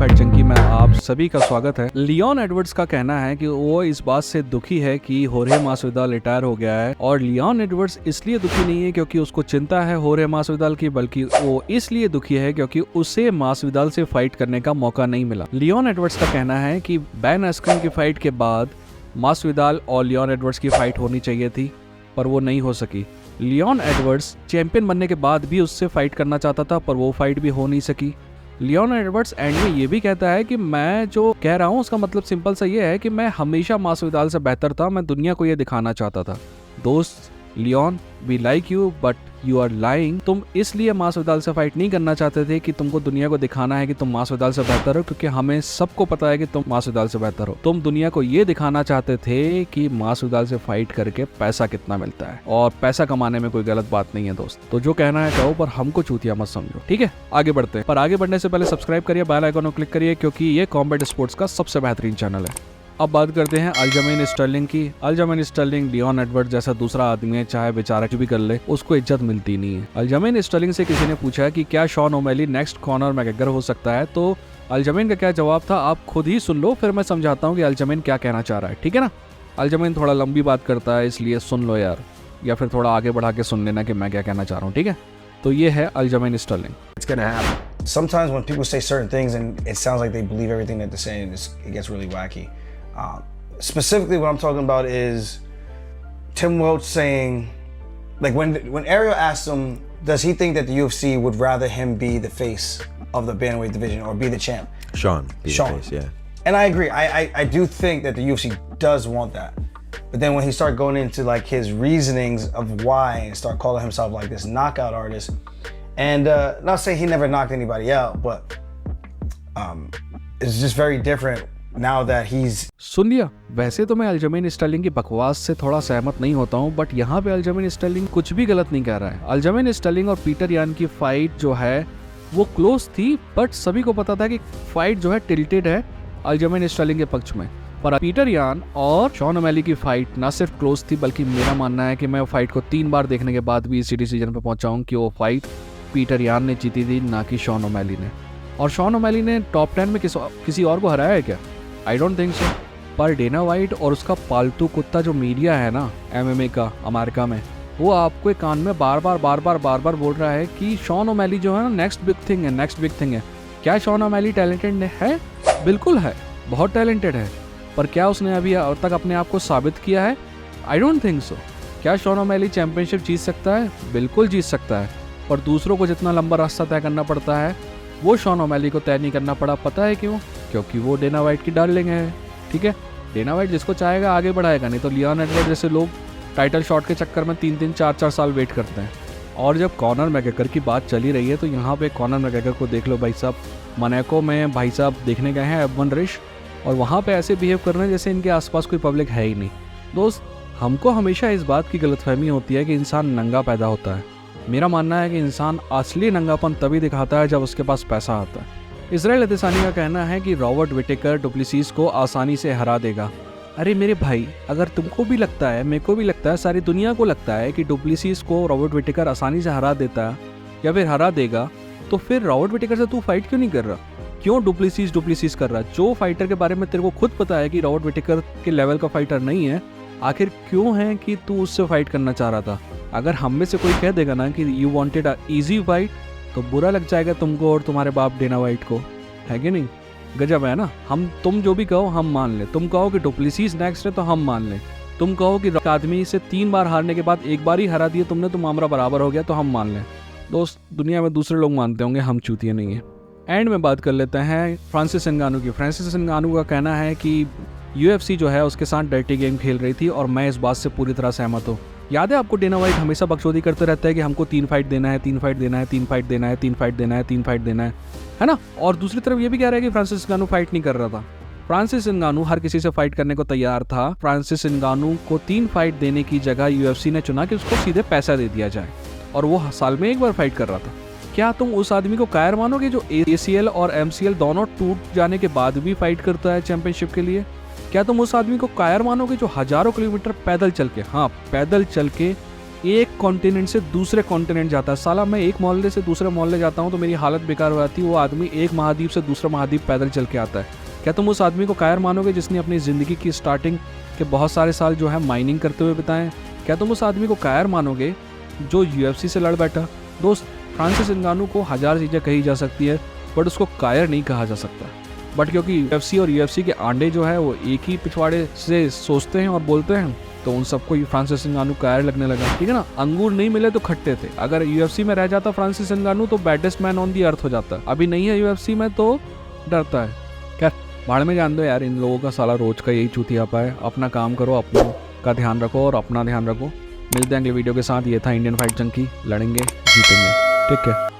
Fight junkie में आप सभी का स्वागत है। लियोन एडवर्ड्स का कहना है कि वो इस बात से दुखी है कि होर्हे मासविदाल रिटायर हो गया है, और लियोन एडवर्ड्स इसलिए दुखी नहीं है क्योंकि उसको चिंता है होर्हे मासविदाल की, बल्कि वो इसलिए दुखी है क्योंकि उसे मासविदाल से फाइट करने का मौका नहीं मिला। लियोन एडवर्ड्स का कहना है कि बैन एस्क्रिन की फाइट के बाद मासविदाल और लियोन एडवर्ड्स की फाइट होनी चाहिए थी, पर वो नहीं हो सकी। लियोन एडवर्ड्स चैंपियन बनने के बाद भी उससे फाइट करना चाहता था, पर वो फाइट भी हो नहीं सकी। लियोन एडवर्ड्स एंड में ये भी कहता है कि मैं जो कह रहा हूँ उसका मतलब सिंपल सा ये है कि मैं हमेशा मासविदाल से बेहतर था, मैं दुनिया को ये दिखाना चाहता था। दोस्त Leon, we like you but you are lying. तुम इसलिए मासविदाल से फाइट नहीं करना चाहते थे कि तुमको दुनिया को दिखाना है कि तुम मासविदाल से बेहतर हो, क्योंकि हमें सबको पता है कि तुम मासविदाल से बेहतर हो। तुम दुनिया को ये दिखाना चाहते थे कि मासविदाल से फाइट करके पैसा कितना मिलता है, और पैसा कमाने में कोई गलत बात नहीं है दोस्त। तो जो कहना है कहो, पर हमको चूतिया मत समझो, ठीक है? आगे बढ़ते हैं, पर आगे बढ़ने से पहले सब्सक्राइब करिए, बेल आइकन को क्लिक करिए, क्योंकि ये कॉम्बैट स्पोर्ट्स का सबसे बेहतरीन चैनल है। अब बात करते हैं अल्जमेन स्टर्लिंग की। अल्जमेन स्टर्लिंग लियोन एडवर्ड जैसा दूसरा आदमी है, चाहे बेचारा कुछ भी कर ले, उसको इज्जत मिलती नहीं है। अल्जमेन स्टर्लिंग से किसी ने पूछा कि क्या Sean O'Malley next Conor McGregor हो सकता है, तो अल्जमेन का क्या जवाब था आप खुद ही सुन लो, फिर मैं समझाता हूँ कि अल्जमेन क्या कहना चाह रहा है, ठीक है ना? अल्जमेन थोड़ा लंबी बात करता है, इसलिए सुन लो यार, या फिर थोड़ा आगे बढ़ा के सुन लेना कि मैं क्या कहना चाह रहा हूँ, ठीक है? तो ये है अल्जमेन Stirling. It's gonna happen. Sometimes when people say certain things and it sounds like they believe everything that they're saying, it gets really wacky. Specifically, what I'm talking about is Tim Welch saying, like when Ariel asked him, does he think that the UFC would rather him be the face of the bantamweight division or be the champ? Sean. Sean. Face, yeah. And I agree. I do think that the UFC does want that. But then when he started going into like his reasonings of why and start calling himself like this knockout artist, and not saying he never knocked anybody out, but it's just very different now that he's. सुन लिया? वैसे तो मैं अल्जमेन Stirling की बकवास से थोड़ा सहमत नहीं होता हूँ, बट यहाँ पे अल्जमेन स्टर्लिंग कुछ भी गलत नहीं कह रहा है। अल्जमेन स्टर्लिंग और पीटर यान की फाइट जो है वो क्लोज थी, बट सभी को पता था कि फाइट जो है टिल्टेड है अल्जमेन स्टर्लिंग के पक्ष में। पर पीटर यान और शॉन ओमेली की फाइट ना सिर्फ क्लोज थी, बल्कि मेरा मानना है कि मैं फाइट को 3 बार देखने के बाद भी इसी डिसीजन पे पहुंचा हूं कि वो फाइट पीटर यान ने जीती थी, ना कि शॉन ओमेली ने। और शॉन ओमेली ने टॉप 10 में किसी और को हराया है क्या? I don't think so. पर डेना वाइट और उसका पालतू कुत्ता जो मीडिया है ना MMA का अमेरिका में, वो आपको कान में बार बार बोल रहा है कि शॉन ओमेली जो है ना नेक्स्ट बिग थिंग है। क्या शॉन ओमेली टैलेंटेड है? बिल्कुल है, बहुत टैलेंटेड है, पर क्या उसने अभी तक अपने आप को साबित किया है? I don't think so. क्या शॉन ओमेली चैंपियनशिप जीत सकता है? बिल्कुल जीत सकता है, पर दूसरों को जितना लंबा रास्ता तय करना पड़ता है वो शॉन ओमेली को तय नहीं करना पड़ा। पता है क्यों? क्योंकि वो डेना वाइट की डार्लिंग है, ठीक है? डेना वाइट जिसको चाहेगा आगे बढ़ाएगा, नहीं तो लियोन एडवर्ड जैसे लोग टाइटल शॉट के चक्कर में 3-3, 4-4 साल वेट करते हैं। और जब कॉनर मैकग्रेगर की बात चली रही है, तो यहाँ पे कॉनर मैकग्रेगर को देख लो भाई साहब। मोनाको में भाई साहब देखने गए हैं एवन रिश, और वहाँ पे ऐसे बिहेव कर रहे हैं जैसे इनके आसपास कोई पब्लिक है ही नहीं। दोस्त, हमको हमेशा इस बात की गलतफहमी होती है कि इंसान नंगा पैदा होता है। मेरा मानना है कि इंसान असली नंगापन तभी दिखाता है जब उसके पास पैसा आता है। इजराइल अदेसानी का कहना है कि रॉबर्ट विटेकर डुप्लेसिस को आसानी से हरा देगा। अरे मेरे भाई, अगर तुमको भी लगता है, मेरे को भी लगता है, सारी दुनिया को लगता है कि डुप्लेसिस को रॉबर्ट विटेकर आसानी से हरा देता है या फिर हरा देगा, तो फिर रॉबर्ट विटेकर से तू फाइट क्यों नहीं कर रहा? क्यों डुप्लेसिस कर रहा है? जो फाइटर के बारे में तेरे को खुद पता है कि रॉबर्ट विटेकर के लेवल का फाइटर नहीं है, आखिर क्यों है कि तू उससे फाइट करना चाह रहा था? अगर हम में से कोई कह देगा ना कि you wanted a easy fight, तो बुरा लग जाएगा तुमको और तुम्हारे बाप डेना वाइट को, है कि नहीं? गजब है ना? तुम जो भी कहो हम मान ले। तुम कहो कि डुप्लेसिस नेक्स्ट है तो हम मान ले। तुम कहो कि आदमी से 3 बार हारने के बाद 1 बार ही हरा दिया तुमने तो मामला बराबर हो गया, तो हम मान लें। दोस्त, दुनिया में दूसरे लोग मानते होंगे, हम चूतिए नहीं है। एंड में बात कर लेते हैं फ्रांसिस नगानू की। फ्रांसिस नगानू का कहना है कि UFC जो है उसके साथ डर्टी गेम खेल रही थी, और मैं इस बात से पूरी तरह सहमत हूँ। याद है आपको, डेना वाइट हमेशा बकचोदी करते रहता है कि हमको 3 फाइट देना है, 3 फाइट देना है, 3 फाइट देना है, 3 फाइट देना है, 3 फाइट देना है ना? और दूसरी तरफ ये भी कह रहा है कि फ्रांसिस नगानू फाइट नहीं कर रहा था। फ्रांसिस नगानू हर किसी से फाइट करने को तैयार था। फ्रांसिस नगानू को 3 फाइट देने की जगह UFC ने चुना कि उसको सीधे पैसा दे दिया जाए, और वो साल में 1 बार फाइट कर रहा था। क्या तुम उस आदमी को कायर मानोगे जो ACL और MCL दोनों टूट जाने के बाद भी फाइट करता है चैंपियनशिप के लिए? क्या तुम उस आदमी को कायर मानोगे जो हजारों किलोमीटर पैदल चल के एक कॉन्टिनेंट से दूसरे कॉन्टिनेंट जाता है। साला मैं एक मोहल्ले से दूसरे मोहल्ले जाता हूँ तो मेरी हालत बेकार हो जाती है, वो आदमी एक महाद्वीप से दूसरा महाद्वीप पैदल चल के आता है। क्या तुम उस आदमी को कायर मानोगे जिसने अपनी ज़िंदगी की स्टार्टिंग के बहुत सारे साल जो है माइनिंग करते हुए बिताएं? क्या तुम उस आदमी को कायर मानोगे जो UFC से लड़ बैठा? दोस्त, फ्रांसिस नगानू को हज़ार चीज़ें कही जा सकती है बट उसको कायर नहीं कहा जा सकता। बट क्योंकि UFC और UFC के आंडे जो है वो एक ही पिछवाड़े से सोचते हैं और बोलते हैं, तो उन सबको फ्रांसिस नगानू कायर लगने लगा। ठीक है ना, अंगूर नहीं मिले तो खट्टे थे। अगर UFC में रह जाता फ्रांसिस नगानू तो बैडेस्ट मैन ऑन दी अर्थ हो जाता। अभी नहीं है UFC में तो डरता है। क्या भाड़ में जान दो यार, इन लोगों का साला रोज का यही चूतियापा है। अपना काम करो, अपनों का ध्यान रखो और अपना ध्यान रखो। मिलते हैं अगले वीडियो के साथ। ये था इंडियन फाइट जंकी। लड़ेंगे, जीतेंगे। ठीक है।